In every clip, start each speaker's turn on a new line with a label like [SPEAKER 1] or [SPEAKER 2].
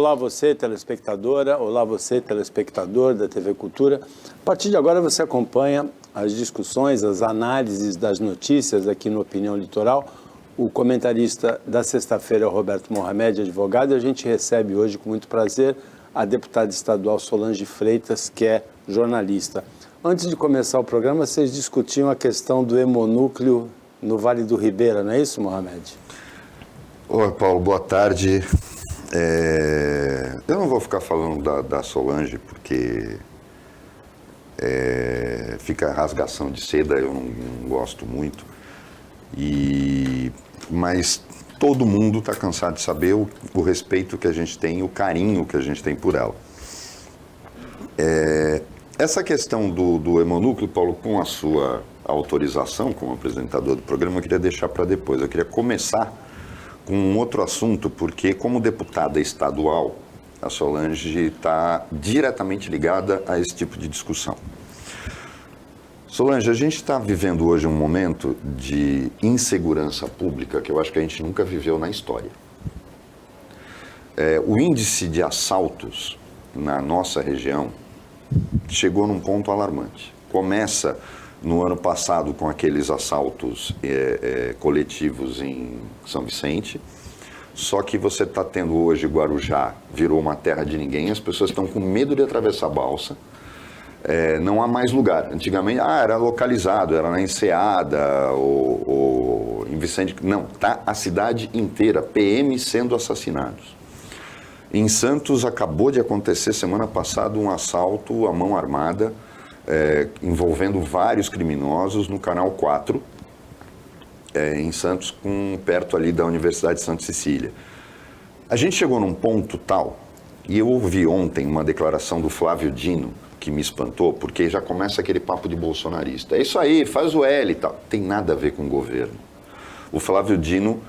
[SPEAKER 1] Olá você, telespectadora, olá você, telespectador da TV Cultura. A partir de agora você acompanha as discussões, as análises das notícias aqui no Opinião Litoral. O comentarista da sexta-feira é o Roberto Mohamed, advogado, e a gente recebe hoje com muito prazer a deputada estadual Solange Freitas, que é jornalista. Antes de começar o programa, vocês discutiam a questão do hemonúcleo no Vale do Ribeira, não é isso, Mohamed?
[SPEAKER 2] Oi, Paulo, boa tarde. Eu não vou ficar falando da Solange, porque fica rasgação de seda, eu não gosto muito. Mas todo mundo está cansado de saber o respeito que a gente tem, o carinho que a gente tem por ela. Essa questão do hemonúcleo, Paulo, com a sua autorização como apresentador do programa, eu queria deixar para depois. Eu queria começar com um outro assunto, porque como deputada estadual, a Solange está diretamente ligada a esse tipo de discussão. Solange, a gente está vivendo hoje um momento de insegurança pública que eu acho que a gente nunca viveu na história. O índice de assaltos na nossa região chegou num ponto alarmante. Começa no ano passado com aqueles assaltos coletivos em São Vicente, só que você está tendo hoje Guarujá, virou uma terra de ninguém, as pessoas estão com medo de atravessar a balsa, não há mais lugar. Antigamente, era localizado, era na Enseada ou em Vicente, não, está a cidade inteira, PM sendo assassinados. Em Santos acabou de acontecer semana passada um assalto à mão armada, envolvendo vários criminosos no Canal 4, em Santos, perto ali da Universidade de Santa Cecília. A gente chegou num ponto tal, e eu ouvi ontem uma declaração do Flávio Dino, que me espantou, porque já começa aquele papo de bolsonarista. É isso aí, faz o L e tal. Tem nada a ver com o governo. O Flávio Dino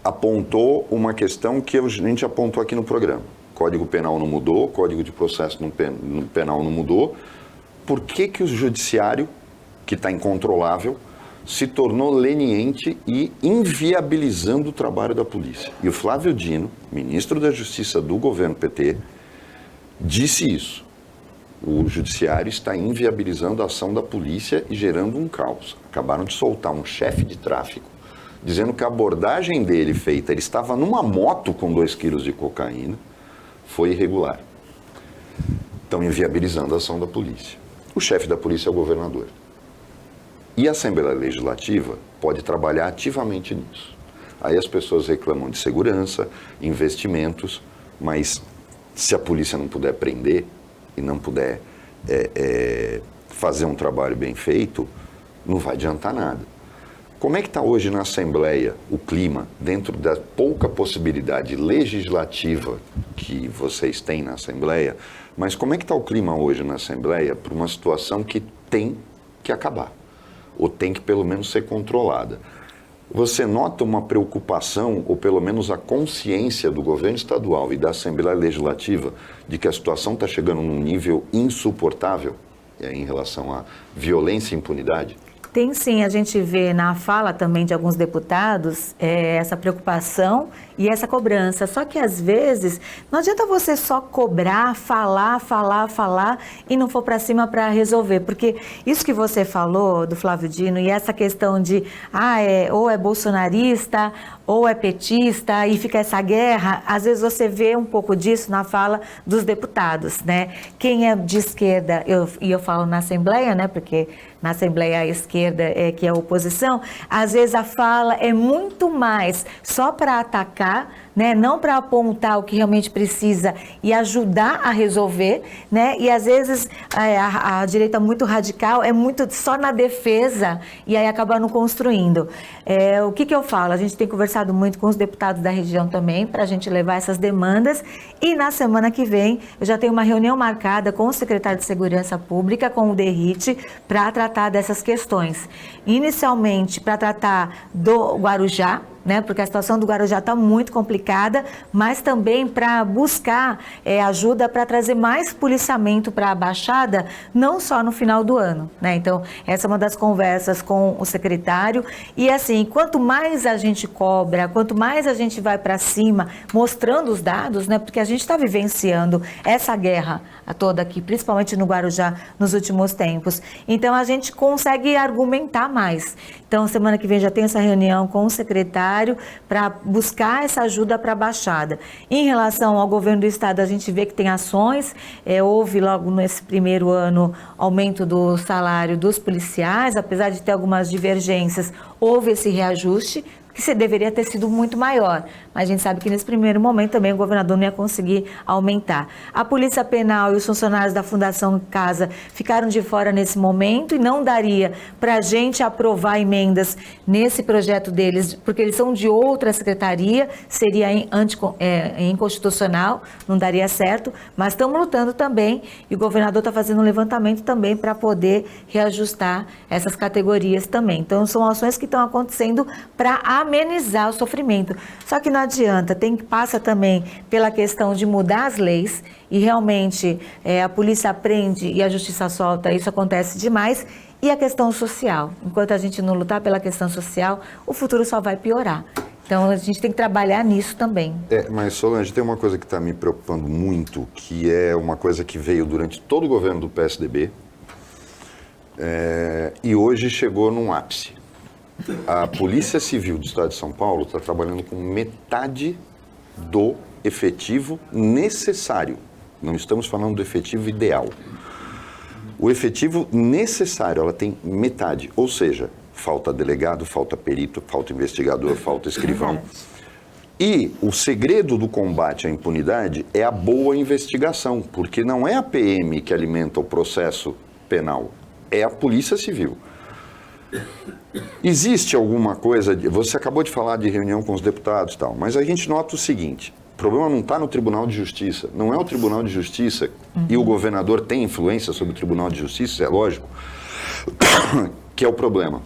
[SPEAKER 2] apontou uma questão que a gente apontou aqui no programa. Código Penal não mudou, Código de Processo Penal não mudou. Por que o judiciário, que está incontrolável, se tornou leniente e inviabilizando o trabalho da polícia? E o Flávio Dino, ministro da Justiça do governo PT, disse isso. O judiciário está inviabilizando a ação da polícia e gerando um caos. Acabaram de soltar um chefe de tráfico, dizendo que a abordagem dele feita, ele estava numa moto com 2 quilos de cocaína, foi irregular. Estão inviabilizando a ação da polícia. O chefe da polícia é o governador. E a Assembleia Legislativa pode trabalhar ativamente nisso. Aí as pessoas reclamam de segurança, investimentos, mas se a polícia não puder prender e não puder fazer um trabalho bem feito, não vai adiantar nada. Como é que está hoje na Assembleia o clima, dentro da pouca possibilidade legislativa que vocês têm na Assembleia, mas como é que está o clima hoje na Assembleia para uma situação que tem que acabar, ou tem que pelo menos ser controlada? Você nota uma preocupação, ou pelo menos a consciência do governo estadual e da Assembleia Legislativa de que a situação está chegando num nível insuportável em relação à violência e impunidade?
[SPEAKER 3] Tem sim, a gente vê na fala também de alguns deputados essa preocupação e essa cobrança. Só que às vezes não adianta você só cobrar, falar e não for para cima para resolver. Porque isso que você falou do Flávio Dino e essa questão de ou é bolsonarista ou é petista e fica essa guerra, às vezes você vê um pouco disso na fala dos deputados, né? Quem é de esquerda, eu falo na Assembleia, né? Porque na Assembleia a esquerda que é a oposição, às vezes a fala é muito mais só para atacar, né? Não para apontar o que realmente precisa e ajudar a resolver, né? E às vezes a direita muito radical é muito só na defesa e aí acaba não construindo. O que eu falo? A gente tem conversado muito com os deputados da região também para a gente levar essas demandas e na semana que vem eu já tenho uma reunião marcada com o secretário de Segurança Pública, com o Derrite, para tratar dessas questões. Inicialmente para tratar do Guarujá, né? Porque a situação do Guarujá está muito complicada, mas também para buscar ajuda para trazer mais policiamento para a Baixada, não só no final do ano, né? Então, essa é uma das conversas com o secretário. E assim, quanto mais a gente cobra, quanto mais a gente vai para cima, mostrando os dados, né? Porque a gente está vivenciando essa guerra toda aqui, principalmente no Guarujá, nos últimos tempos. Então, a gente consegue argumentar mais. Então, semana que vem já tem essa reunião com o secretário para buscar essa ajuda para a Baixada. Em relação ao governo do estado, a gente vê que tem ações, houve logo nesse primeiro ano aumento do salário dos policiais, apesar de ter algumas divergências, houve esse reajuste, que deveria ter sido muito maior, mas a gente sabe que nesse primeiro momento também o governador não ia conseguir aumentar. A Polícia Penal e os funcionários da Fundação Casa ficaram de fora nesse momento e não daria para a gente aprovar emendas nesse projeto deles, porque eles são de outra secretaria, seria inconstitucional, não daria certo, mas estamos lutando também e o governador está fazendo um levantamento também para poder reajustar essas categorias também. Então, são ações que estão acontecendo para amenizar o sofrimento. Só que não adianta, passa também pela questão de mudar as leis e realmente a polícia prende e a justiça solta, isso acontece demais. E a questão social, enquanto a gente não lutar pela questão social, o futuro só vai piorar. Então a gente tem que trabalhar nisso também.
[SPEAKER 2] Mas Solange, tem uma coisa que está me preocupando muito, que é uma coisa que veio durante todo o governo do PSDB e hoje chegou num ápice. A Polícia Civil do Estado de São Paulo está trabalhando com metade do efetivo necessário. Não estamos falando do efetivo ideal. O efetivo necessário, ela tem metade. Ou seja, falta delegado, falta perito, falta investigador, falta escrivão. E o segredo do combate à impunidade é a boa investigação, porque não é a PM que alimenta o processo penal, é a Polícia Civil. Existe alguma coisa, você acabou de falar de reunião com os deputados e tal, mas a gente nota o seguinte, o problema não está no Tribunal de Justiça, não é o Tribunal de Justiça e o governador tem influência sobre o Tribunal de Justiça, é lógico, que é o problema,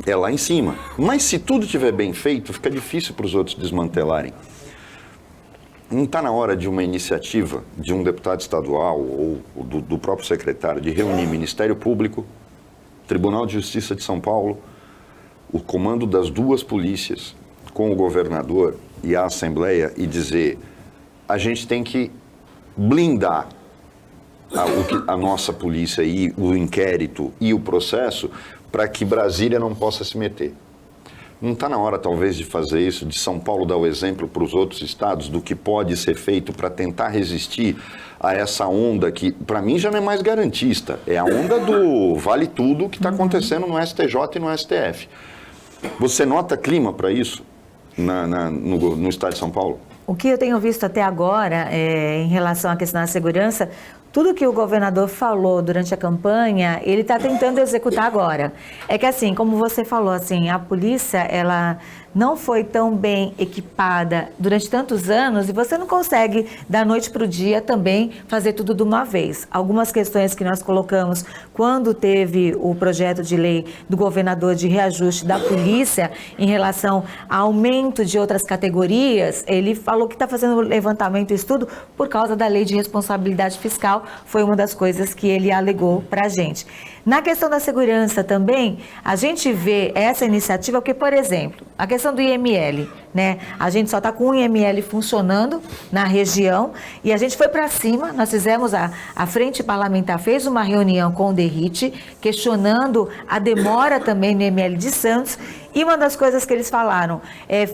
[SPEAKER 2] é lá em cima. Mas se tudo estiver bem feito, fica difícil para os outros desmantelarem. Não está na hora de uma iniciativa de um deputado estadual ou do próprio secretário de reunir Ministério Público, Tribunal de Justiça de São Paulo, o comando das duas polícias com o governador e a Assembleia e dizer: a gente tem que blindar a nossa polícia e o inquérito e o processo para que Brasília não possa se meter. Não está na hora, talvez, de fazer isso, de São Paulo dar o exemplo para os outros estados do que pode ser feito para tentar resistir a essa onda que, para mim, já não é mais garantista. É a onda do vale tudo que está acontecendo no STJ e no STF. Você nota clima para isso no estado de São Paulo?
[SPEAKER 3] O que eu tenho visto até agora, em relação à questão da segurança, tudo que o governador falou durante a campanha, ele está tentando executar agora. É que assim, como você falou, assim, a polícia, ela não foi tão bem equipada durante tantos anos e você não consegue, da noite para o dia, também fazer tudo de uma vez. Algumas questões que nós colocamos quando teve o projeto de lei do governador de reajuste da polícia em relação ao aumento de outras categorias, ele falou que está fazendo levantamento e estudo por causa da lei de responsabilidade fiscal, foi uma das coisas que ele alegou para a gente. Na questão da segurança também, a gente vê essa iniciativa porque, por exemplo, a questão do IML, né? A gente só está com o IML funcionando na região e a gente foi para cima, nós fizemos, a Frente Parlamentar fez uma reunião com o DERIT, questionando a demora também no IML de Santos. E uma das coisas que eles falaram,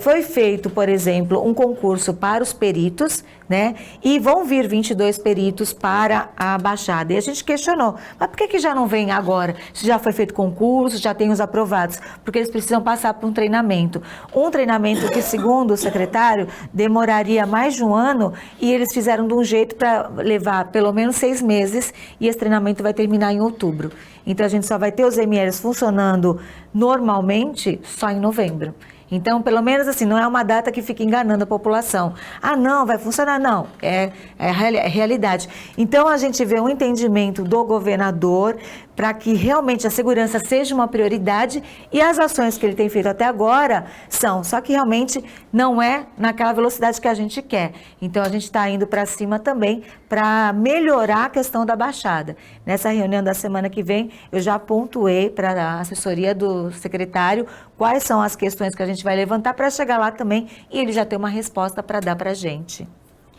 [SPEAKER 3] foi feito, por exemplo, um concurso para os peritos, né? E vão vir 22 peritos para a Baixada. E a gente questionou, mas por que já não vem agora? Se já foi feito concurso, já tem os aprovados? Porque eles precisam passar por um treinamento. Um treinamento que, segundo o secretário, demoraria mais de um ano e eles fizeram de um jeito para levar pelo menos 6 meses e esse treinamento vai terminar em outubro. Então, a gente só vai ter os MLs funcionando normalmente só em novembro. Então, pelo menos assim, não é uma data que fica enganando a população. Ah, não, vai funcionar, não. É realidade. Então, a gente vê um entendimento do governador para que realmente a segurança seja uma prioridade e as ações que ele tem feito até agora são, só que realmente não é naquela velocidade que a gente quer. Então, a gente está indo para cima também para melhorar a questão da Baixada. Nessa reunião da semana que vem, eu já pontuei para a assessoria do secretário quais são as questões que a gente vai levantar para chegar lá também e ele já ter uma resposta para dar para a gente.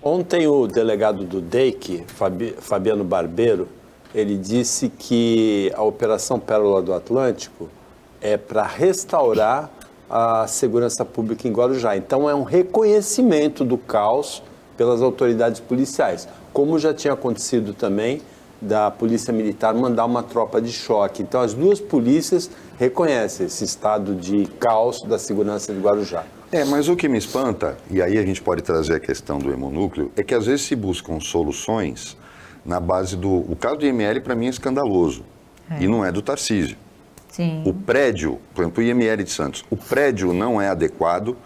[SPEAKER 1] Ontem o delegado do DEIC, Fabiano Barbeiro, ele disse que a Operação Pérola do Atlântico é para restaurar a segurança pública em Guarujá. Então é um reconhecimento do caos pelas autoridades policiais, como já tinha acontecido também da Polícia Militar mandar uma tropa de choque. Então as duas polícias reconhecem esse estado de caos da segurança de Guarujá.
[SPEAKER 2] Mas o que me espanta, e aí a gente pode trazer a questão do hemonúcleo, é que às vezes se buscam soluções na base do... O caso do IML, para mim, é escandaloso. E não é do Tarcísio.
[SPEAKER 3] Sim.
[SPEAKER 2] O prédio, por exemplo, o IML de Santos, o prédio não é adequado.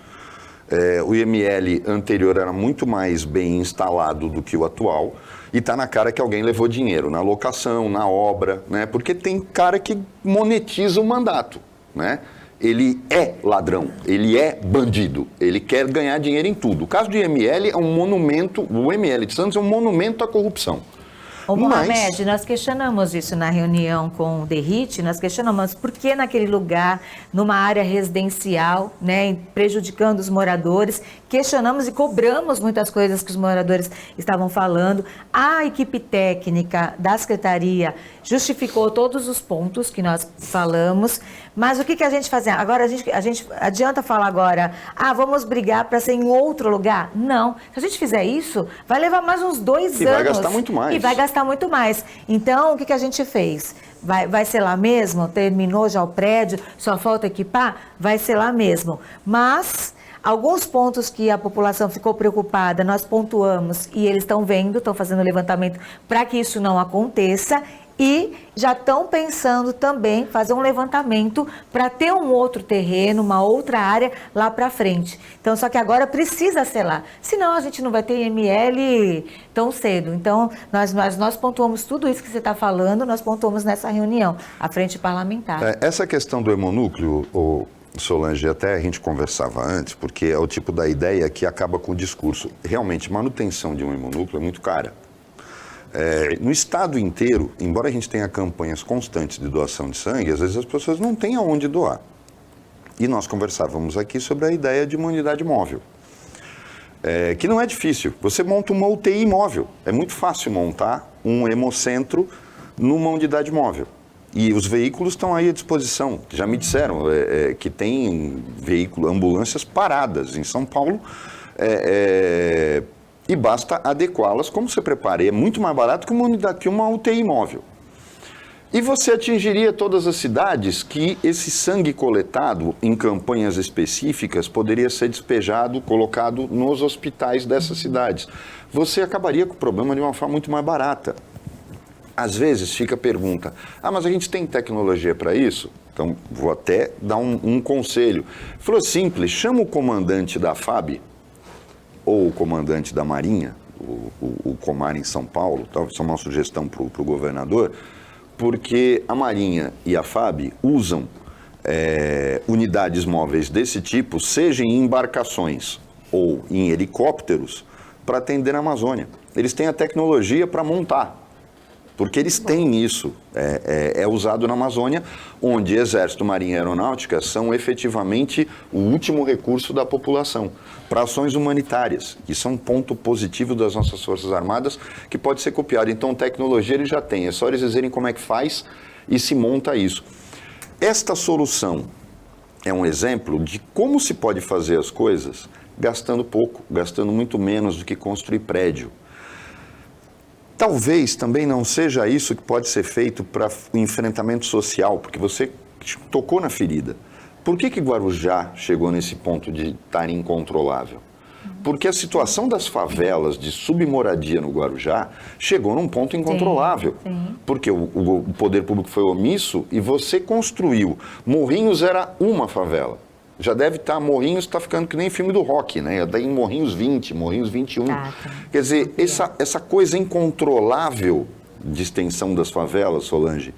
[SPEAKER 2] O IML anterior era muito mais bem instalado do que o atual. E está na cara que alguém levou dinheiro na locação, na obra, né? Porque tem cara que monetiza o mandato, né? Ele é ladrão, ele é bandido, ele quer ganhar dinheiro em tudo. O caso do IML é um monumento, o IML de Santos é um monumento à corrupção.
[SPEAKER 3] Ô, Mohamed, nós questionamos isso na reunião com o DERIT, nós questionamos por que naquele lugar, numa área residencial, né, prejudicando os moradores, questionamos e cobramos muitas coisas que os moradores estavam falando. A equipe técnica da Secretaria justificou todos os pontos que nós falamos, mas o que a gente fazia? Agora a gente adianta falar agora, vamos brigar para ser em outro lugar? Não. Se a gente fizer isso, vai levar mais uns 2 anos.
[SPEAKER 2] E vai gastar muito mais.
[SPEAKER 3] E vai gastar muito mais. Então, o que a gente fez? Vai ser lá mesmo? Terminou já o prédio, só falta equipar? Vai ser lá mesmo. Mas alguns pontos que a população ficou preocupada, nós pontuamos e eles estão vendo, estão fazendo levantamento para que isso não aconteça. E já estão pensando também fazer um levantamento para ter um outro terreno, uma outra área lá para frente. Então, só que agora precisa ser lá. Senão a gente não vai ter IML tão cedo. Então, nós pontuamos tudo isso que você está falando, nós pontuamos nessa reunião, a frente parlamentar.
[SPEAKER 2] Essa questão do hemonúcleo, Solange, até a gente conversava antes, porque é o tipo da ideia que acaba com o discurso. Realmente, manutenção de um hemonúcleo é muito cara. No estado inteiro, embora a gente tenha campanhas constantes de doação de sangue, às vezes as pessoas não têm aonde doar. E nós conversávamos aqui sobre a ideia de uma unidade móvel, que não é difícil. Você monta uma UTI móvel. É muito fácil montar um hemocentro numa unidade móvel. E os veículos estão aí à disposição. Já me disseram que tem ambulâncias paradas em São Paulo, e basta adequá-las como você prepara. E é muito mais barato que uma UTI móvel. E você atingiria todas as cidades que esse sangue coletado em campanhas específicas poderia ser despejado, colocado nos hospitais dessas cidades. Você acabaria com o problema de uma forma muito mais barata. Às vezes fica a pergunta, mas a gente tem tecnologia para isso? Então, vou até dar um conselho. Falou simples, chama o comandante da FAB, ou o comandante da Marinha, o Comar em São Paulo, isso é uma sugestão para o governador, porque a Marinha e a FAB usam unidades móveis desse tipo, seja em embarcações ou em helicópteros, para atender a Amazônia. Eles têm a tecnologia para montar, porque eles têm isso. É usado na Amazônia, onde Exército, Marinha e Aeronáutica são efetivamente o último recurso da população para ações humanitárias. Isso é um ponto positivo das nossas Forças Armadas que pode ser copiado. Então, tecnologia eles já têm, é só eles dizerem como é que faz e se monta isso. Esta solução é um exemplo de como se pode fazer as coisas gastando pouco, gastando muito menos do que construir prédio. Talvez também não seja isso que pode ser feito para o enfrentamento social, porque você tocou na ferida. Por que Guarujá chegou nesse ponto de estar incontrolável? Porque a situação das favelas de submoradia no Guarujá chegou num ponto incontrolável. Sim. Porque o poder público foi omisso e você construiu. Morrinhos era uma favela. Já deve estar, Morrinhos está ficando que nem filme do Rock, né? Daí Morrinhos 20, Morrinhos 21. Quer dizer, essa coisa incontrolável de extensão das favelas, Solange,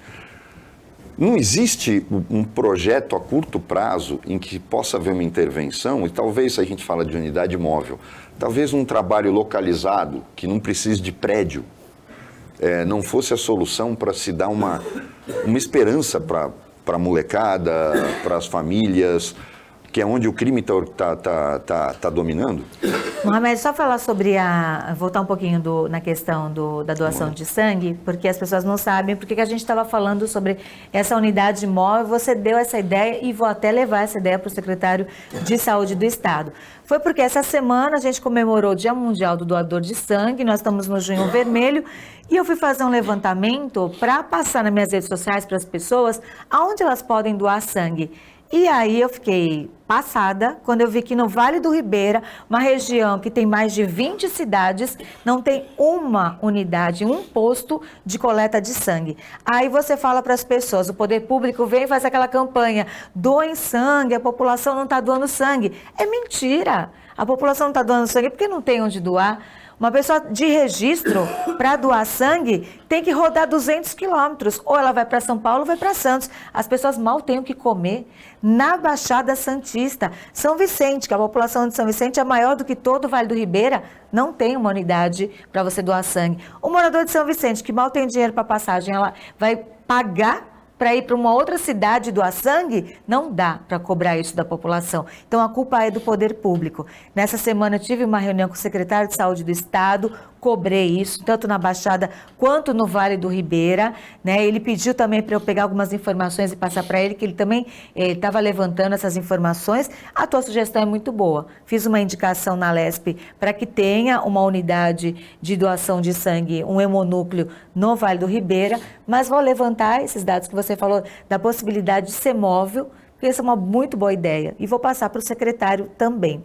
[SPEAKER 2] não existe um projeto a curto prazo em que possa haver uma intervenção, e talvez, se a gente fala de unidade móvel, talvez um trabalho localizado, que não precise de prédio, não fosse a solução para se dar uma esperança para a molecada, para as famílias, que é onde o crime tá dominando?
[SPEAKER 3] Mohamed, só falar sobre voltar um pouquinho na questão da doação de sangue, porque as pessoas não sabem porque que a gente estava falando sobre essa unidade móvel. Você deu essa ideia e vou até levar essa ideia para o secretário de Saúde do Estado. Foi porque essa semana a gente comemorou o Dia Mundial do Doador de Sangue, nós estamos no Junho Vermelho, e eu fui fazer um levantamento para passar nas minhas redes sociais para as pessoas aonde elas podem doar sangue. E aí eu fiquei passada quando eu vi que no Vale do Ribeira, uma região que tem mais de 20 cidades, não tem uma unidade, um posto de coleta de sangue. Aí você fala para as pessoas, o poder público vem e faz aquela campanha, doem sangue, a população não está doando sangue. É mentira, a população não está doando sangue porque não tem onde doar. Uma pessoa de registro para doar sangue tem que rodar 200 quilômetros. Ou ela vai para São Paulo ou vai para Santos. As pessoas mal têm o que comer. Na Baixada Santista, São Vicente, que a população de São Vicente é maior do que todo o Vale do Ribeira, não tem uma unidade para você doar sangue. O morador de São Vicente, que mal tem dinheiro para passagem, ela vai pagar para ir para uma outra cidade doar sangue, não dá para cobrar isso da população. Então, a culpa é do poder público. Nessa semana, eu tive uma reunião com o secretário de Saúde do Estado, cobrei isso, tanto na Baixada quanto no Vale do Ribeira, né? Ele pediu também para eu pegar algumas informações e passar para ele, que ele também estava levantando essas informações. A tua sugestão é muito boa. Fiz uma indicação na LESP para que tenha uma unidade de doação de sangue, um hemonúcleo no Vale do Ribeira, mas vou levantar esses dados que você falou da possibilidade de ser móvel, porque essa é uma muito boa ideia, e vou passar para o secretário também.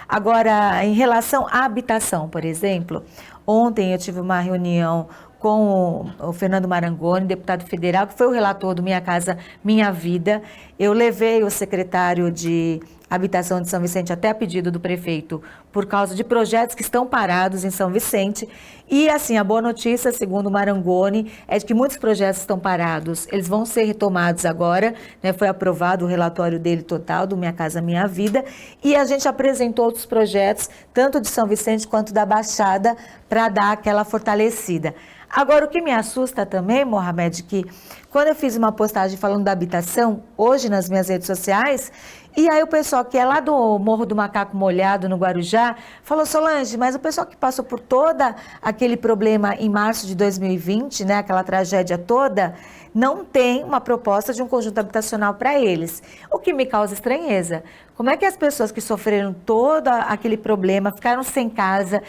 [SPEAKER 3] Agora, em relação à habitação, por exemplo, ontem eu tive uma reunião com o Fernando Marangoni, deputado federal, que foi o relator do Minha Casa Minha Vida. Eu levei o secretário de Habitação de São Vicente até a pedido do prefeito por causa de projetos que estão parados em São Vicente. E assim, a boa notícia, segundo o Marangoni, é de que muitos projetos estão parados. Eles vão ser retomados agora, né? Foi aprovado o relatório dele total, do Minha Casa Minha Vida, e a gente apresentou outros projetos, tanto de São Vicente quanto da Baixada, para dar aquela fortalecida. Agora, o que me assusta também, Mohamed, que quando eu fiz uma postagem falando da habitação, hoje nas minhas redes sociais, e aí o pessoal que é lá do Morro do Macaco Molhado, no Guarujá, falou, Solange, mas o pessoal que passou por todo aquele problema em março de 2020, né, aquela tragédia toda, não tem uma proposta de um conjunto habitacional para eles. O que me causa estranheza. Como é que as pessoas que sofreram todo aquele problema, ficaram sem casa,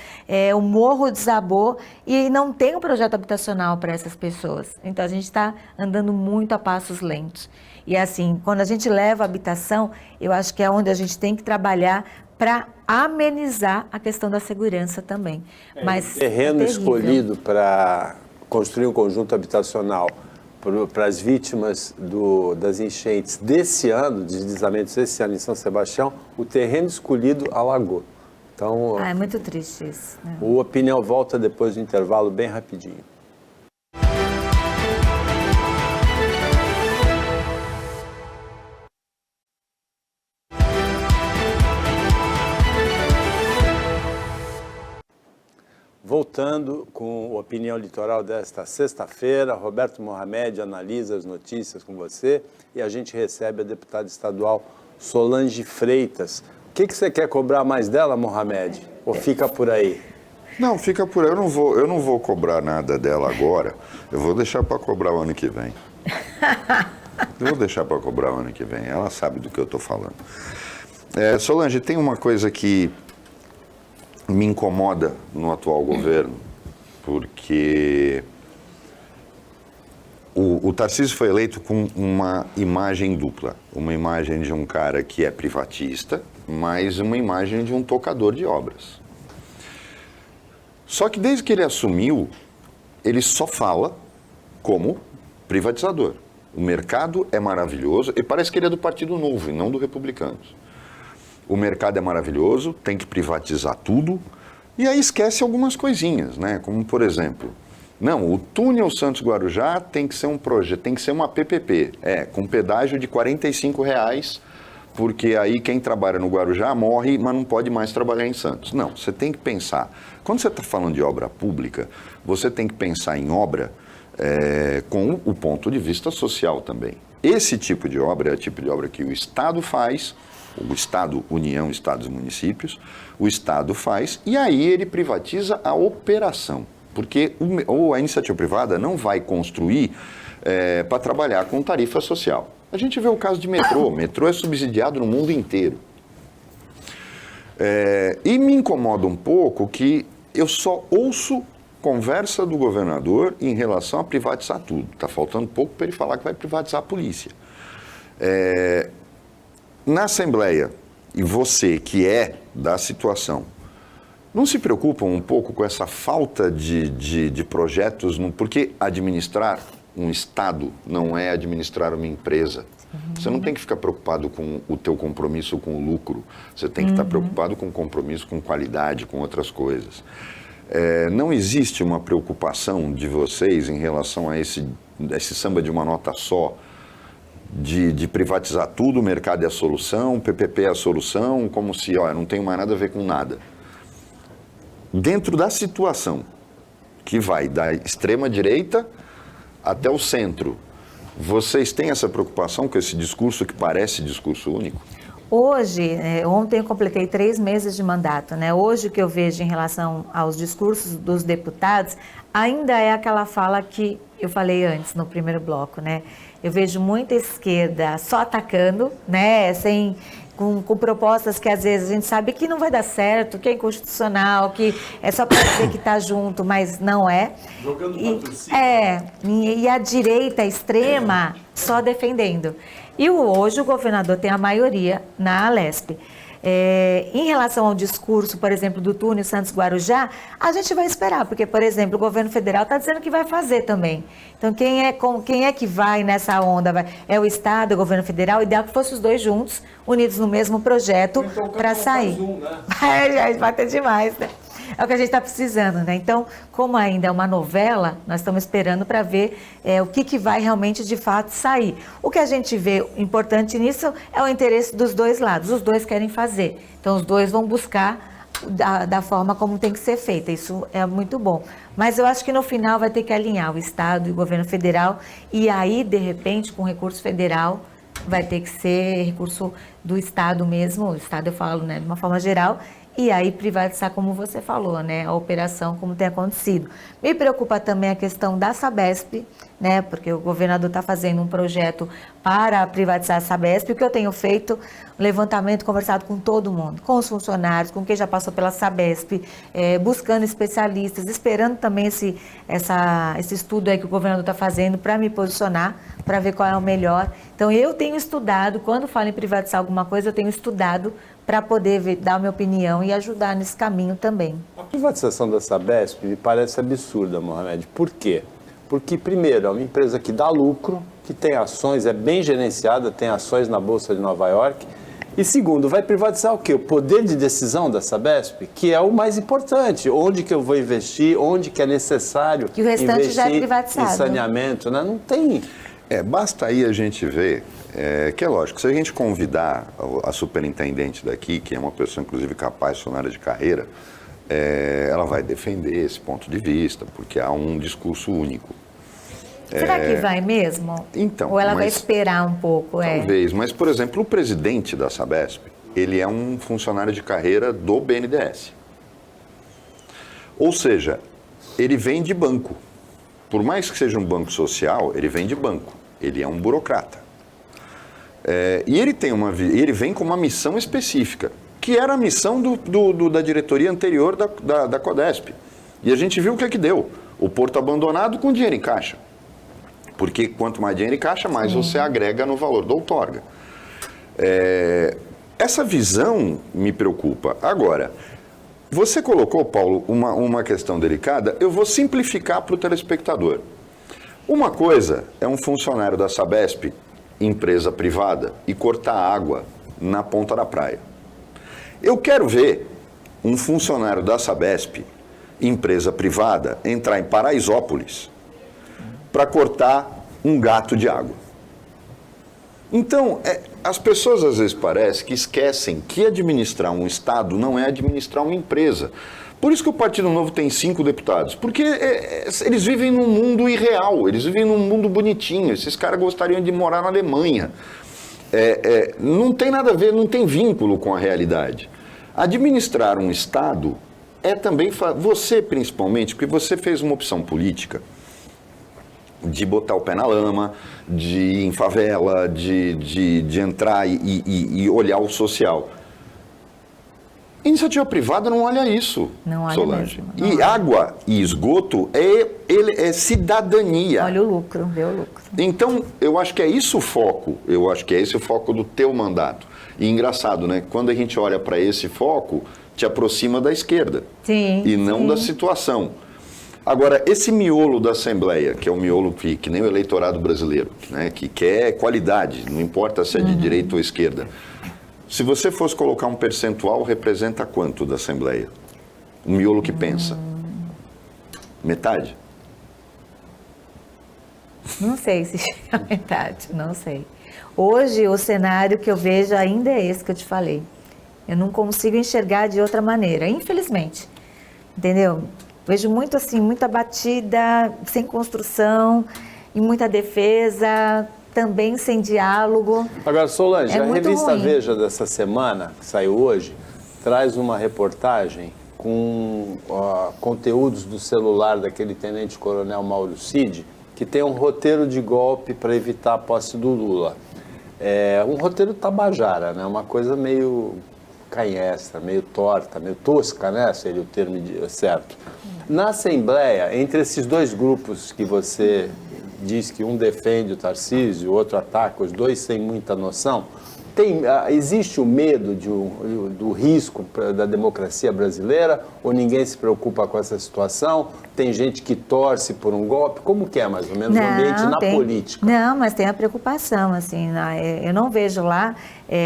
[SPEAKER 3] o morro desabou e não tem um projeto habitacional para essas pessoas? Então a gente está andando muito a passos lentos. E assim, quando a gente leva a habitação, eu acho que é onde a gente tem que trabalhar para amenizar a questão da segurança também. Mas
[SPEAKER 1] o terreno escolhido para construir um conjunto habitacional para as vítimas das enchentes desse ano, de deslizamentos desse ano em São Sebastião, o terreno escolhido alagou. Então,
[SPEAKER 3] é muito triste isso, né?
[SPEAKER 1] O Opinião volta depois do intervalo, bem rapidinho. Voltando com a Opinião Litoral desta sexta-feira, Roberto Mohamed analisa as notícias com você e a gente recebe a deputada estadual Solange Freitas. O que você quer cobrar mais dela, Mohamed? Ou fica por aí?
[SPEAKER 2] Não, fica por aí. Eu não vou cobrar nada dela agora. Eu vou deixar para cobrar o ano que vem. Eu vou deixar para cobrar o ano que vem. Ela sabe do que eu estou falando. Solange, tem uma coisa que me incomoda no atual governo, porque o Tarcísio foi eleito com uma imagem dupla. Uma imagem de um cara que é privatista, mas uma imagem de um tocador de obras. Só que desde que ele assumiu, ele só fala como privatizador. O mercado é maravilhoso, e parece que ele é do Partido Novo e não do Republicanos. o mercado é maravilhoso, tem que privatizar tudo, e aí esquece algumas coisinhas, né? Como, por exemplo, não, o túnel Santos-Guarujá tem que ser um projeto, tem que ser uma PPP, com pedágio de R$45, porque aí quem trabalha no Guarujá morre, mas não pode mais trabalhar em Santos. Não, você tem que pensar, quando você está falando de obra pública, você tem que pensar em obra com o ponto de vista social também. Esse tipo de obra é o tipo de obra que o Estado faz, o Estado, União, Estados e Municípios, o Estado faz, e aí ele privatiza a operação. Porque a iniciativa privada não vai construir para trabalhar com tarifa social. A gente vê o caso de metrô. Metrô é subsidiado no mundo inteiro. E me incomoda um pouco que eu só ouço conversa do governador em relação a privatizar tudo. Está faltando pouco para ele falar que vai privatizar a polícia. Na Assembleia, e você que é da situação, não se preocupam um pouco com essa falta de projetos, porque administrar um Estado não é administrar uma empresa. Você não tem que ficar preocupado com o teu compromisso com o lucro, você tem que estar preocupado com o compromisso com qualidade, com outras coisas. Não existe uma preocupação de vocês em relação a esse samba de uma nota só, de privatizar tudo, o mercado é a solução, o PPP é a solução, como se, não tem mais nada a ver com nada. Dentro da situação que vai da extrema-direita até o centro, vocês têm essa preocupação com esse discurso que parece discurso único?
[SPEAKER 3] Hoje, ontem eu completei 3 meses de mandato, né? Hoje o que eu vejo em relação aos discursos dos deputados ainda é aquela fala que eu falei antes, no primeiro bloco, né? Eu vejo muita esquerda só atacando, né? Com propostas que às vezes a gente sabe que não vai dar certo, que é inconstitucional, que é só para dizer que está junto, mas não é.
[SPEAKER 1] Jogando para a torcida.
[SPEAKER 3] E a direita extrema só defendendo. E hoje o governador tem a maioria na Alesp. Em relação ao discurso, por exemplo, do túnel Santos-Guarujá, a gente vai esperar, porque, por exemplo, o governo federal está dizendo que vai fazer também. Então, quem é que vai nessa onda? É o Estado, o governo federal? O ideal que fosse os dois juntos, unidos no mesmo projeto, para sair. Vai bater demais, né? É o que a gente está precisando, né? Então, como ainda é uma novela, nós estamos esperando para ver o que vai realmente, de fato, sair. O que a gente vê importante nisso é o interesse dos dois lados. Os dois querem fazer. Então, os dois vão buscar da forma como tem que ser feita. Isso é muito bom. Mas eu acho que no final vai ter que alinhar o Estado e o governo federal. E aí, de repente, com recurso federal, vai ter que ser recurso do Estado mesmo. O Estado, eu falo, né, de uma forma geral. E aí privatizar, como você falou, né, a operação como tem acontecido. Me preocupa também a questão da Sabesp, né, porque o governador está fazendo um projeto para privatizar a Sabesp. O que eu tenho feito, levantamento, conversado com todo mundo, com os funcionários, com quem já passou pela Sabesp, buscando especialistas, esperando também esse estudo aí que o governador está fazendo para me posicionar, para ver qual é o melhor. Então eu tenho estudado, quando falo em privatizar alguma coisa, eu tenho estudado para poder dar a minha opinião e ajudar nesse caminho também.
[SPEAKER 1] A privatização da Sabesp me parece absurda, Mohamed. Por quê? Porque, primeiro, é uma empresa que dá lucro, que tem ações, é bem gerenciada, tem ações na Bolsa de Nova York. E, segundo, vai privatizar o quê? O poder de decisão da Sabesp, que é o mais importante. Onde que eu vou investir, onde que é necessário
[SPEAKER 3] que o restante
[SPEAKER 1] investir
[SPEAKER 3] já é privatizado.
[SPEAKER 1] Em saneamento, né? Não tem...
[SPEAKER 2] Basta aí a gente ver, que é lógico, se a gente convidar a superintendente daqui, que é uma pessoa inclusive capaz, funcionária de carreira, ela vai defender esse ponto de vista, porque há um discurso único.
[SPEAKER 3] Será que vai mesmo?
[SPEAKER 2] Então,
[SPEAKER 3] ou ela vai esperar um pouco?
[SPEAKER 2] Talvez, mas por exemplo, o presidente da Sabesp, ele é um funcionário de carreira do BNDES. Ou seja, ele vem de banco. Por mais que seja um banco social, ele vem de banco. Ele é um burocrata. E ele vem com uma missão específica, que era a missão da diretoria anterior da Codesp. E a gente viu o que é que deu. O porto abandonado com dinheiro em caixa. Porque quanto mais dinheiro em caixa, mais você agrega no valor da outorga. Essa visão me preocupa. Agora, você colocou, Paulo, uma questão delicada. Eu vou simplificar para o telespectador. Uma coisa é um funcionário da Sabesp, empresa privada, e cortar água na ponta da praia. Eu quero ver um funcionário da Sabesp, empresa privada, entrar em Paraisópolis para cortar um gato de água. Então, as pessoas às vezes parecem que esquecem que administrar um Estado não é administrar uma empresa. Por isso que o Partido Novo tem 5 deputados, porque eles vivem num mundo irreal, eles vivem num mundo bonitinho, esses caras gostariam de morar na Alemanha. Não tem nada a ver, não tem vínculo com a realidade. Administrar um Estado é também, você principalmente, porque você fez uma opção política de botar o pé na lama, de ir em favela, de entrar e olhar o social. Iniciativa privada não olha isso,
[SPEAKER 3] não olha
[SPEAKER 2] Solange.
[SPEAKER 3] Mesmo,
[SPEAKER 2] e água e esgoto é cidadania.
[SPEAKER 3] Olha o lucro, vê o lucro.
[SPEAKER 2] Então, eu acho que é isso o foco. Eu acho que é esse o foco do teu mandato. E engraçado, né? Quando a gente olha para esse foco, te aproxima da esquerda.
[SPEAKER 3] Sim,
[SPEAKER 2] e não da situação. Agora, esse miolo da Assembleia, que é o miolo que nem o eleitorado brasileiro, né? Que quer qualidade, não importa se é de direita ou esquerda. Se você fosse colocar um percentual, representa quanto da Assembleia? O miolo que pensa? Metade?
[SPEAKER 3] Não sei se chega a metade, não sei. Hoje, o cenário que eu vejo ainda é esse que eu te falei. Eu não consigo enxergar de outra maneira, infelizmente. Entendeu? Vejo muito assim, muita batida, sem construção, e muita defesa, também sem diálogo.
[SPEAKER 1] Agora, Solange, a revista
[SPEAKER 3] ruim.
[SPEAKER 1] Veja dessa semana, que saiu hoje, traz uma reportagem com conteúdos do celular daquele tenente-coronel Mauro Cid, que tem um roteiro de golpe para evitar a posse do Lula. É um roteiro tabajara, né? Uma coisa meio canhestra, meio torta, meio tosca, né? Seria o termo certo. Na Assembleia, entre esses dois grupos que você diz que um defende o Tarcísio, o outro ataca, os dois sem muita noção, existe o medo do risco da democracia brasileira, ou ninguém se preocupa com essa situação? Tem gente que torce por um golpe? Como que é, mais ou menos, o ambiente na política?
[SPEAKER 3] Não, mas tem a preocupação, assim, eu não vejo lá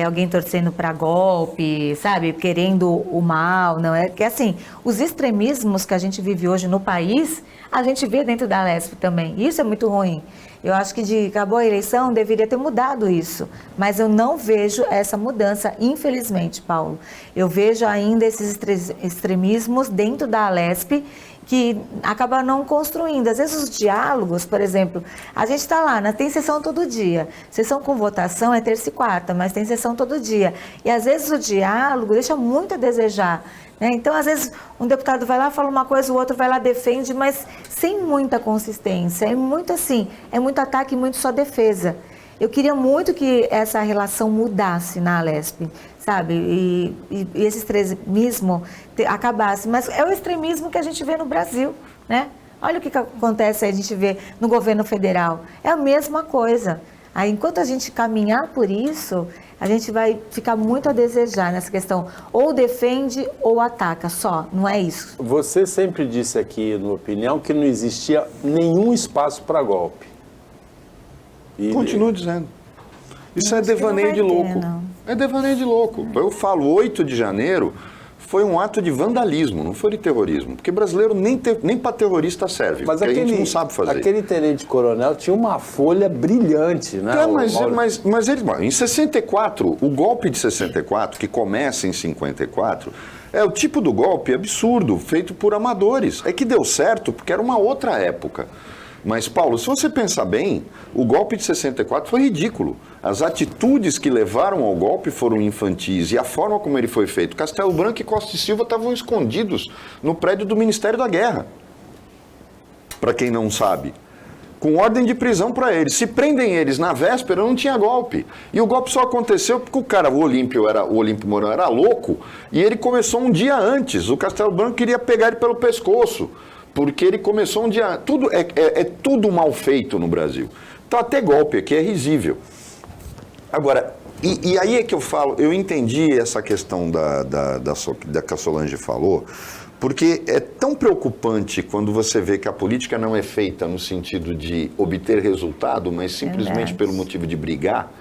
[SPEAKER 3] alguém torcendo para golpe, sabe, querendo o mal, não é que assim, os extremismos que a gente vive hoje no país, a gente vê dentro da Alesp também, isso é muito ruim. Eu acho que acabou a eleição, deveria ter mudado isso, mas eu não vejo essa mudança, infelizmente, Paulo. Eu vejo ainda esses extremismos dentro da Alesp que acabam não construindo. Às vezes os diálogos, por exemplo, a gente está lá, tem sessão todo dia. Sessão com votação é terça e quarta, mas tem sessão todo dia. E às vezes o diálogo deixa muito a desejar. Então, às vezes, um deputado vai lá, fala uma coisa, o outro vai lá, defende, mas sem muita consistência. É muito assim, é muito ataque e muito só defesa. Eu queria muito que essa relação mudasse na Alesp, sabe? E esse extremismo acabasse. Mas é o extremismo que a gente vê no Brasil, né? Olha o que acontece aí, a gente vê no governo federal. É a mesma coisa. Aí, enquanto a gente caminhar por isso, a gente vai ficar muito a desejar nessa questão. Ou defende ou ataca, só. Não é isso.
[SPEAKER 1] Você sempre disse aqui, na opinião, que não existia nenhum espaço para golpe.
[SPEAKER 2] Continuo dizendo. Isso é devaneio de louco. É devaneio de louco. Eu falo, 8 de janeiro foi um ato de vandalismo, não foi de terrorismo. Porque brasileiro nem para terrorista serve,
[SPEAKER 1] mas
[SPEAKER 2] porque a gente não sabe fazer.
[SPEAKER 1] Aquele tenente-coronel tinha uma folha brilhante, né?
[SPEAKER 2] Mas ele, em 64, o golpe de 64, que começa em 54, é o tipo do golpe absurdo, feito por amadores. É que deu certo porque era uma outra época. Mas, Paulo, se você pensar bem, o golpe de 64 foi ridículo. As atitudes que levaram ao golpe foram infantis e a forma como ele foi feito. Castelo Branco e Costa e Silva estavam escondidos no prédio do Ministério da Guerra. Para quem não sabe. Com ordem de prisão para eles. Se prendem eles na véspera, não tinha golpe. E o golpe só aconteceu porque o Olímpio Mourão era louco e ele começou um dia antes. O Castelo Branco queria pegar ele pelo pescoço. Porque ele começou um dia... tudo mal feito no Brasil. Então, até golpe aqui é risível. Agora, e aí é que eu falo, eu entendi essa questão da que a Solange falou, porque é tão preocupante quando você vê que a política não é feita no sentido de obter resultado, mas simplesmente pelo motivo de brigar.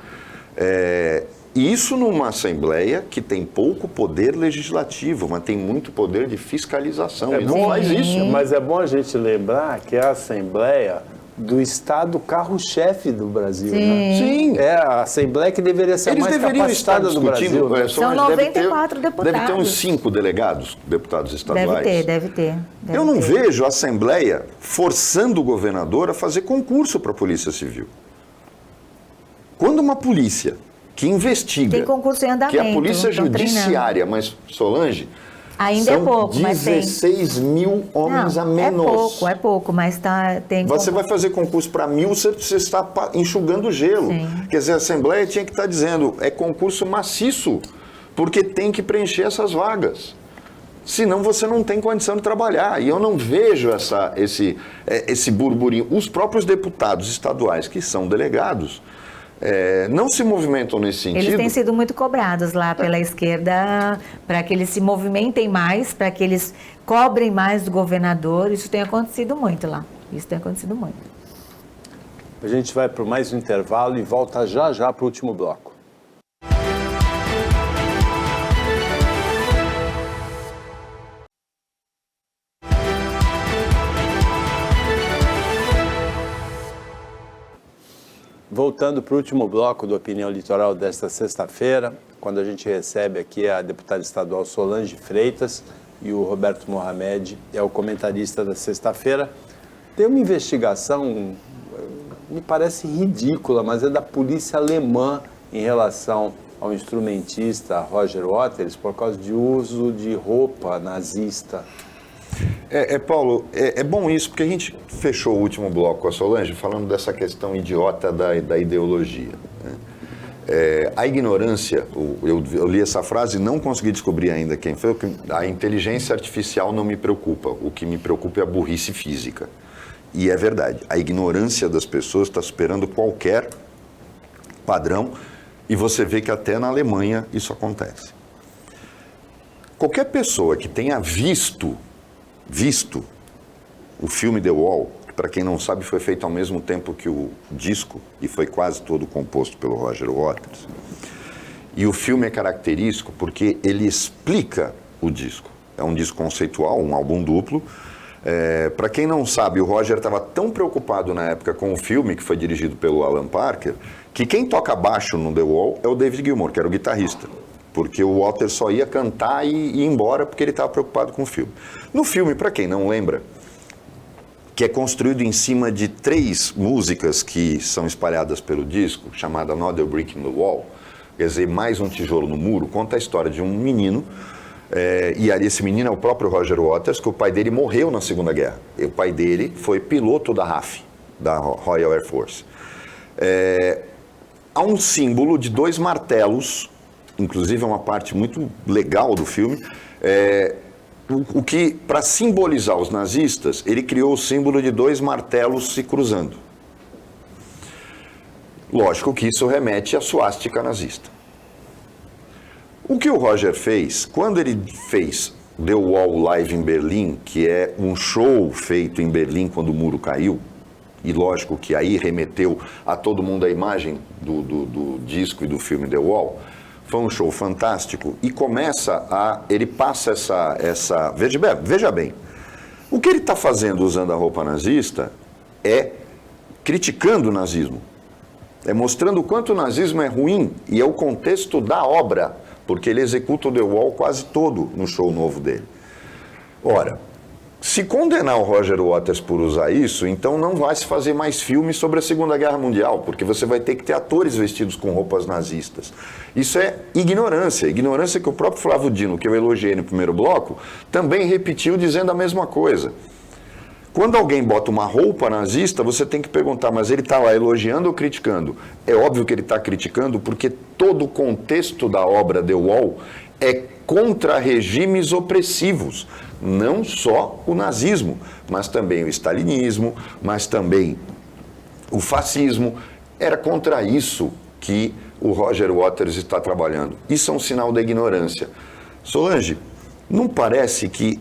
[SPEAKER 2] Isso numa Assembleia que tem pouco poder legislativo, mas tem muito poder de fiscalização. E não faz isso.
[SPEAKER 1] Mas é bom a gente lembrar que é a Assembleia do Estado carro-chefe do Brasil. Né?
[SPEAKER 2] Sim.
[SPEAKER 1] É a Assembleia que deveria ser a mais capacitada do Brasil. Né?
[SPEAKER 3] São 94 deputados.
[SPEAKER 2] Deve ter uns 5 deputados estaduais.
[SPEAKER 3] Deve ter.
[SPEAKER 2] Eu não vejo a Assembleia forçando o governador a fazer concurso para a Polícia Civil. Quando uma polícia que investiga,
[SPEAKER 3] tem concurso em andamento,
[SPEAKER 2] que é a polícia judiciária, mas Solange,
[SPEAKER 3] ainda
[SPEAKER 2] são
[SPEAKER 3] é pouco,
[SPEAKER 2] 16 mil homens a menos.
[SPEAKER 3] É pouco, mas tem...
[SPEAKER 2] Você vai fazer concurso para 1.000, você está enxugando gelo.
[SPEAKER 3] Sim.
[SPEAKER 2] Quer dizer, a Assembleia tinha que estar dizendo, é concurso maciço, porque tem que preencher essas vagas. Senão você não tem condição de trabalhar. E eu não vejo esse burburinho. Os próprios deputados estaduais, que são delegados, não se movimentam nesse sentido.
[SPEAKER 3] Eles têm sido muito cobrados lá pela esquerda para que eles se movimentem mais, para que eles cobrem mais do governador. Isso tem acontecido muito lá.
[SPEAKER 1] A gente vai para mais um intervalo e volta já para o último bloco. Voltando para o último bloco do Opinião Litoral desta sexta-feira, quando a gente recebe aqui a deputada estadual Solange Freitas e o Roberto Mohamed é o comentarista da sexta-feira. Tem uma investigação, me parece ridícula, mas é da polícia alemã em relação ao instrumentista Roger Waters por causa de uso de roupa nazista.
[SPEAKER 2] Paulo, é bom isso, porque a gente fechou o último bloco com a Solange falando dessa questão idiota da ideologia. Né? A ignorância, eu li essa frase e não consegui descobrir ainda quem foi, a inteligência artificial não me preocupa, o que me preocupa é a burrice física. E é verdade, a ignorância das pessoas está superando qualquer padrão e você vê que até na Alemanha isso acontece. Qualquer pessoa que tenha visto o filme The Wall, que para quem não sabe foi feito ao mesmo tempo que o disco e foi quase todo composto pelo Roger Waters. E o filme é característico porque ele explica o disco. É um disco conceitual, um álbum duplo. Para quem não sabe, o Roger estava tão preocupado na época com o filme, que foi dirigido pelo Alan Parker, que quem toca baixo no The Wall é o David Gilmour, que era o guitarrista. Porque o Waters só ia cantar e ir embora porque ele estava preocupado com o filme. No filme, para quem não lembra, que é construído em cima de 3 músicas que são espalhadas pelo disco, chamada Another Brick in the Wall, quer dizer, mais um tijolo no muro, conta a história de um menino, e esse menino é o próprio Roger Waters, que o pai dele morreu na Segunda Guerra. E o pai dele foi piloto da RAF, da Royal Air Force. Há um símbolo de 2 martelos, inclusive é uma parte muito legal do filme, o que, para simbolizar os nazistas, ele criou o símbolo de 2 martelos se cruzando. Lógico que isso remete à suástica nazista. O que o Roger fez, quando ele fez The Wall Live em Berlim, que é um show feito em Berlim quando o muro caiu, e lógico que aí remeteu a todo mundo a imagem do disco e do filme The Wall, foi um show fantástico e ele passa essa veja bem, o que ele está fazendo usando a roupa nazista é criticando o nazismo, é mostrando o quanto o nazismo é ruim e é o contexto da obra, porque ele executa o The Wall quase todo no show novo dele. Ora, se condenar o Roger Waters por usar isso, então não vai se fazer mais filmes sobre a Segunda Guerra Mundial, porque você vai ter que ter atores vestidos com roupas nazistas. Isso é ignorância que o próprio Flávio Dino, que eu elogiei no primeiro bloco, também repetiu dizendo a mesma coisa. Quando alguém bota uma roupa nazista, você tem que perguntar, mas ele está lá elogiando ou criticando? É óbvio que ele está criticando, porque todo o contexto da obra The Wall é contra regimes opressivos. Não só o nazismo, mas também o stalinismo, mas também o fascismo. Era contra isso que o Roger Waters está trabalhando. Isso é um sinal da ignorância. Solange, não parece que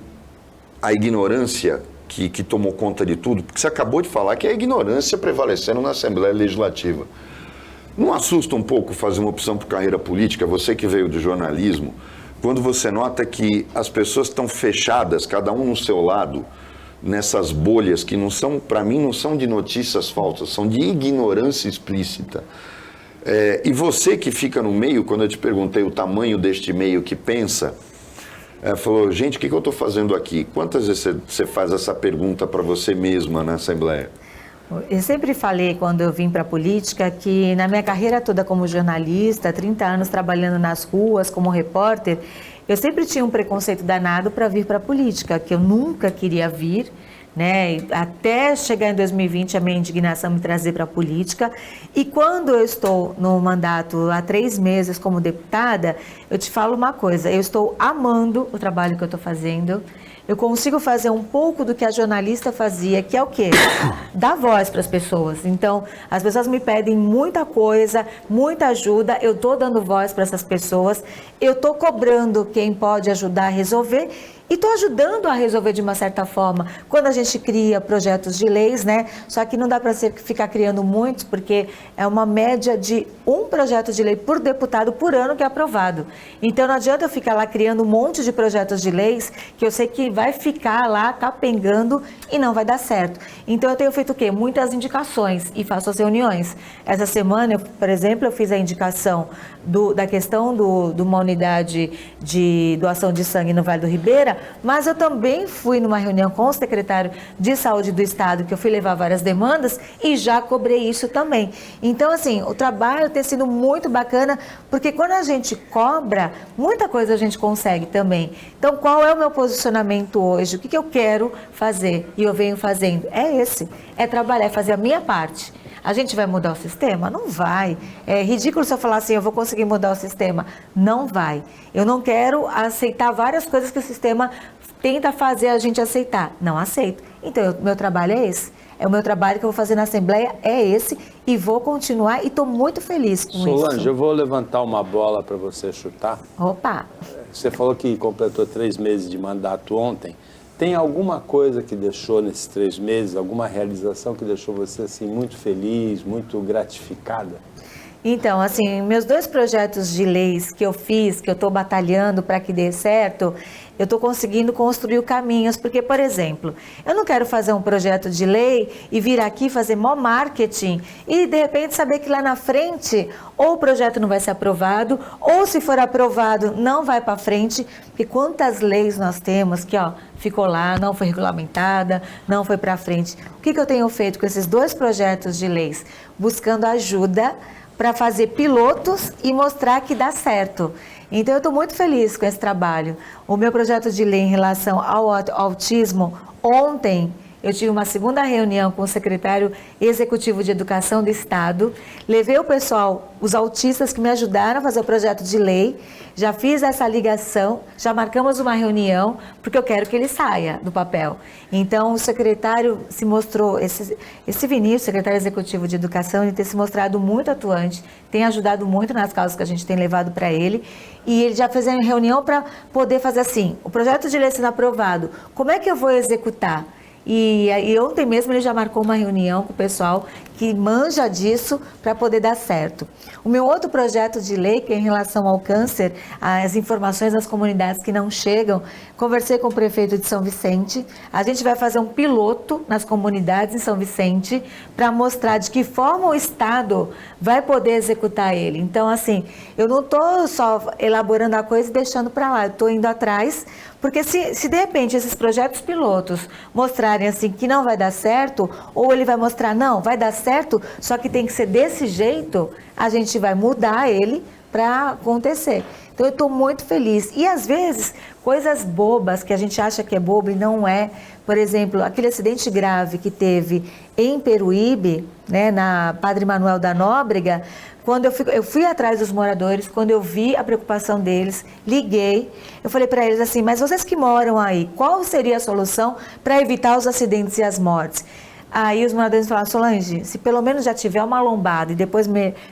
[SPEAKER 2] a ignorância que tomou conta de tudo, porque você acabou de falar que é a ignorância prevalecendo na Assembleia Legislativa. Não assusta um pouco fazer uma opção por carreira política, você que veio do jornalismo, quando você nota que as pessoas estão fechadas, cada um no seu lado, nessas bolhas que não são, para mim, não são de notícias falsas, são de ignorância explícita. E você que fica no meio, quando eu te perguntei o tamanho deste meio que pensa, falou, gente, o que eu estou fazendo aqui? Quantas vezes você faz essa pergunta para você mesma na Assembleia?
[SPEAKER 3] Eu sempre falei, quando eu vim para a política, que na minha carreira toda como jornalista, 30 anos trabalhando nas ruas como repórter, eu sempre tinha um preconceito danado para vir para a política, que eu nunca queria vir, né? Até chegar em 2020, a minha indignação me trazer para a política. E quando eu estou no mandato há 3 meses como deputada, eu te falo uma coisa, eu estou amando o trabalho que eu estou fazendo. Eu consigo fazer um pouco do que a jornalista fazia, que é o quê? Dar voz para as pessoas. Então, as pessoas me pedem muita coisa, muita ajuda, eu estou dando voz para essas pessoas, eu estou cobrando quem pode ajudar a resolver e estou ajudando a resolver de uma certa forma. Quando a gente cria projetos de leis, né? Só que não dá para ficar criando muitos, porque é uma média de um projeto de lei por deputado por ano que é aprovado. Então não adianta eu ficar lá criando um monte de projetos de leis que eu sei que vai ficar lá capengando e não vai dar certo. Então eu tenho feito o quê? Muitas indicações e faço as reuniões. Essa semana, por exemplo, eu fiz a indicação da questão de uma unidade de doação de sangue no Vale do Ribeira, mas eu também fui numa reunião com o secretário de Saúde do Estado, que eu fui levar várias demandas e já cobrei isso também. Então, assim, o trabalho tem sido muito bacana, porque quando a gente cobra, muita coisa a gente consegue também. Então, qual é o meu posicionamento hoje? O que eu quero fazer e eu venho fazendo? É esse, é trabalhar, é fazer a minha parte. A gente vai mudar o sistema? Não vai. É ridículo se eu falar assim, eu vou conseguir mudar o sistema. Não vai. Eu não quero aceitar várias coisas que o sistema tenta fazer a gente aceitar. Não aceito. Então, meu trabalho é esse. O meu trabalho que eu vou fazer na Assembleia é esse e vou continuar e estou muito feliz com isso.
[SPEAKER 1] Solange, eu vou levantar uma bola para você chutar.
[SPEAKER 3] Opa!
[SPEAKER 1] Você falou que completou 3 meses de mandato ontem. Tem alguma coisa que deixou nesses 3 meses, alguma realização que deixou você assim muito feliz, muito gratificada?
[SPEAKER 3] Então, assim, meus 2 projetos de leis que eu fiz, que eu estou batalhando para que dê certo, eu estou conseguindo construir caminhos, porque, por exemplo, eu não quero fazer um projeto de lei e vir aqui fazer mó marketing e, de repente, saber que lá na frente ou o projeto não vai ser aprovado, ou se for aprovado, não vai para frente, porque quantas leis nós temos que, ó, ficou lá, não foi regulamentada, não foi para frente. O que eu tenho feito com esses 2 projetos de leis? Buscando ajuda para fazer pilotos e mostrar que dá certo. Então, eu estou muito feliz com esse trabalho. O meu projeto de lei em relação ao autismo, ontem eu tive uma segunda reunião com o secretário executivo de Educação do Estado, levei o pessoal, os autistas que me ajudaram a fazer o projeto de lei, já fiz essa ligação, já marcamos uma reunião, porque eu quero que ele saia do papel. Então, o secretário se mostrou, esse Vinícius, secretário executivo de Educação, ele tem se mostrado muito atuante, tem ajudado muito nas causas que a gente tem levado para ele, e ele já fez uma reunião para poder fazer assim, o projeto de lei sendo aprovado, como é que eu vou executar? E ontem mesmo ele já marcou uma reunião com o pessoal que manja disso para poder dar certo. O meu outro projeto de lei, que é em relação ao câncer, as informações das comunidades que não chegam, conversei com o prefeito de São Vicente, a gente vai fazer um piloto nas comunidades em São Vicente para mostrar de que forma o Estado vai poder executar ele. Então, assim, eu não estou só elaborando a coisa e deixando para lá, eu estou indo atrás, porque se de repente esses projetos pilotos mostrarem assim que não vai dar certo, ou ele vai mostrar, não, vai dar certo, só que tem que ser desse jeito, a gente vai mudar ele para acontecer. Então eu estou muito feliz. E às vezes, coisas bobas que a gente acha que é bobo e não é. Por exemplo, aquele acidente grave que teve em Peruíbe, né, na Padre Manuel da Nóbrega, quando eu fui atrás dos moradores, quando eu vi a preocupação deles, liguei, eu falei para eles assim, mas vocês que moram aí, qual seria a solução para evitar os acidentes e as mortes? Aí os moradores falaram, Solange, se pelo menos já tiver uma lombada e depois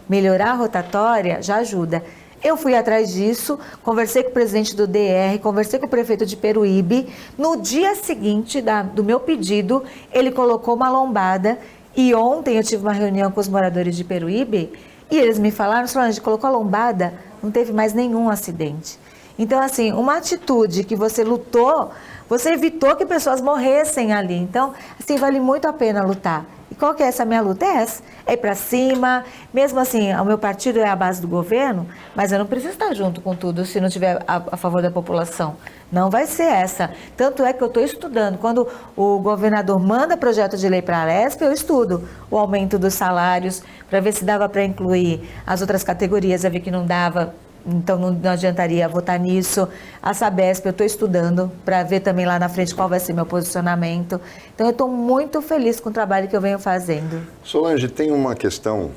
[SPEAKER 3] melhorar a rotatória, já ajuda. Eu fui atrás disso, conversei com o presidente do DR, conversei com o prefeito de Peruíbe. No dia seguinte do meu pedido, ele colocou uma lombada. E ontem eu tive uma reunião com os moradores de Peruíbe E eles me falaram, Solange, colocou a lombada, não teve mais nenhum acidente. Então, assim, uma atitude que você lutou, você evitou que pessoas morressem ali. Então, assim, vale muito a pena lutar. E qual que é essa minha luta? É essa. É ir para cima. Mesmo assim, o meu partido é a base do governo, mas eu não preciso estar junto com tudo se não estiver a favor da população. Não vai ser essa. Tanto é que eu estou estudando. Quando o governador manda projeto de lei para a Alesp, eu estudo o aumento dos salários, para ver se dava para incluir as outras categorias. Eu vi que não dava. Então, não adiantaria votar nisso. A Sabesp, eu estou estudando para ver também lá na frente qual vai ser meu posicionamento. Então, eu estou muito feliz com o trabalho que eu venho fazendo.
[SPEAKER 2] Solange, tem uma questão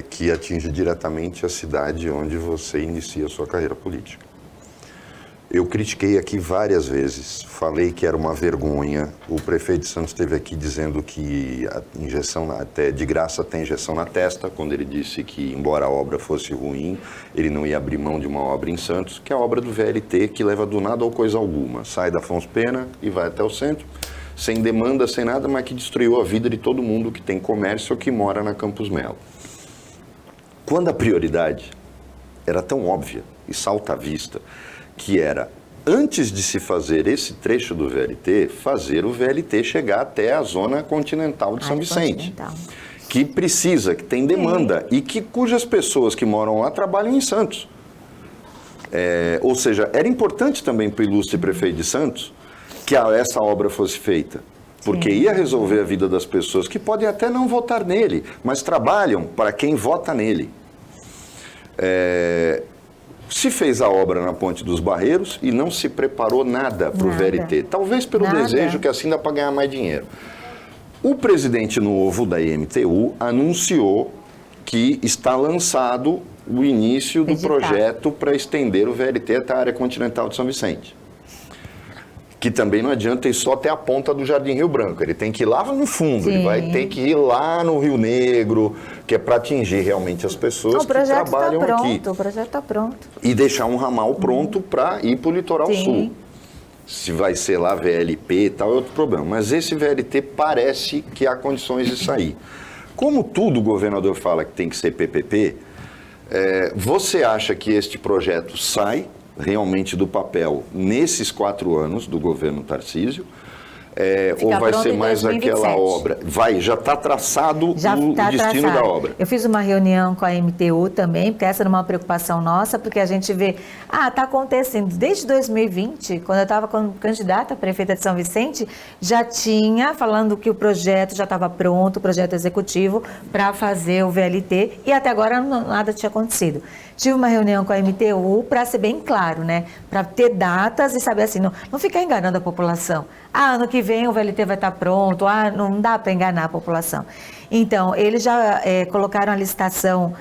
[SPEAKER 2] que atinge diretamente a cidade onde você inicia a sua carreira política. Eu critiquei aqui várias vezes, falei que era uma vergonha. O prefeito de Santos esteve aqui dizendo que a injeção até de graça tem injeção na testa, quando ele disse que, embora a obra fosse ruim, ele não ia abrir mão de uma obra em Santos, que é a obra do VLT, que leva do nada ou coisa alguma. Sai da Afonso Pena e vai até o centro, sem demanda, sem nada, mas que destruiu a vida de todo mundo que tem comércio ou que mora na Campos Melo. Quando a prioridade era tão óbvia e salta à vista, que era, antes de se fazer esse trecho do VLT, fazer o VLT chegar até a zona continental de São Vicente, que precisa, que tem demanda e cujas pessoas que moram lá trabalham em Santos. Ou seja, era importante também para o ilustre prefeito de Santos que essa obra fosse feita, porque ia resolver a vida das pessoas que podem até não votar nele, mas trabalham para quem vota nele. Se fez a obra na Ponte dos Barreiros e não se preparou nada para o VLT. Talvez pelo desejo que assim dá para ganhar mais dinheiro. O presidente novo da IMTU anunciou que está lançado o início do projeto para estender o VLT até a área continental de São Vicente. Que também não adianta ir só até a ponta do Jardim Rio Branco. Ele tem que ir lá no fundo, ele vai ter que ir lá no Rio Negro, que é para atingir realmente as pessoas que trabalham aqui.
[SPEAKER 3] O projeto está pronto.
[SPEAKER 2] E deixar um ramal pronto para ir para o litoral sul. Se vai ser lá VLP e tal, é outro problema. Mas esse VLT parece que há condições de sair. Como tudo o governador fala que tem que ser PPP, você acha que este projeto sai realmente do papel nesses 4 anos do governo Tarcísio? Ou vai ser mais 2027. Aquela obra? Já está traçado o destino da obra.
[SPEAKER 3] Eu fiz uma reunião com a MTU também, porque essa era uma preocupação nossa, porque a gente vê, está acontecendo, desde 2020, quando eu estava como candidata a prefeita de São Vicente, já tinha falando que o projeto já estava pronto, o projeto executivo, para fazer o VLT, e até agora nada tinha acontecido. Tive uma reunião com a MTU para ser bem claro, né? Para ter datas e saber assim, não ficar enganando a população. Ano que vem o VLT vai estar pronto, não dá para enganar a população. Então, eles já colocaram a licitação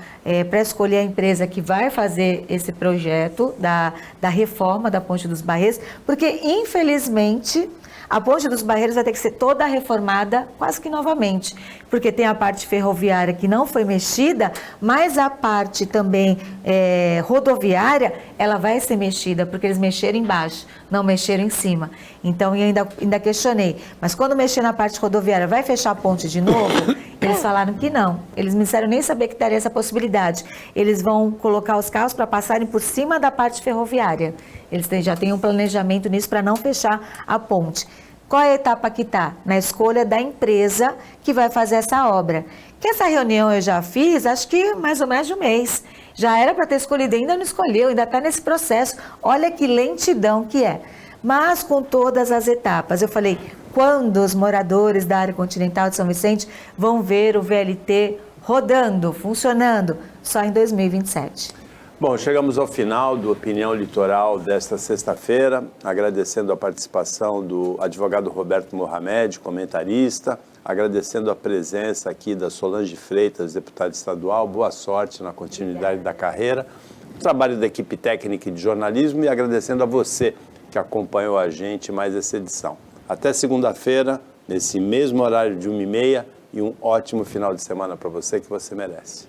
[SPEAKER 3] para escolher a empresa que vai fazer esse projeto da reforma da Ponte dos Barreiros, porque, infelizmente, a Ponte dos Barreiros vai ter que ser toda reformada quase que novamente, porque tem a parte ferroviária que não foi mexida, mas a parte também rodoviária, ela vai ser mexida, porque eles mexeram embaixo, não mexeram em cima. Então, eu ainda questionei, mas quando mexer na parte rodoviária, vai fechar a ponte de novo? Eles falaram que não. Eles me disseram nem saber que teria essa possibilidade. Eles vão colocar os carros para passarem por cima da parte ferroviária. Eles já têm um planejamento nisso para não fechar a ponte. Qual é a etapa que está? Na escolha da empresa que vai fazer essa obra. Que essa reunião eu já fiz, acho que mais ou menos de um mês. Já era para ter escolhido, ainda não escolheu, ainda está nesse processo. Olha que lentidão que é. Mas com todas as etapas. Eu falei, quando os moradores da área continental de São Vicente vão ver o VLT rodando, funcionando? Só em 2027.
[SPEAKER 1] Bom, chegamos ao final do Opinião Litoral desta sexta-feira, agradecendo a participação do advogado Roberto Mohamed, comentarista, agradecendo a presença aqui da Solange Freitas, deputada estadual, boa sorte na continuidade da carreira, o trabalho da equipe técnica e de jornalismo e agradecendo a você que acompanhou a gente mais essa edição. Até segunda-feira, nesse mesmo horário de 1h30 e um ótimo final de semana para você que você merece.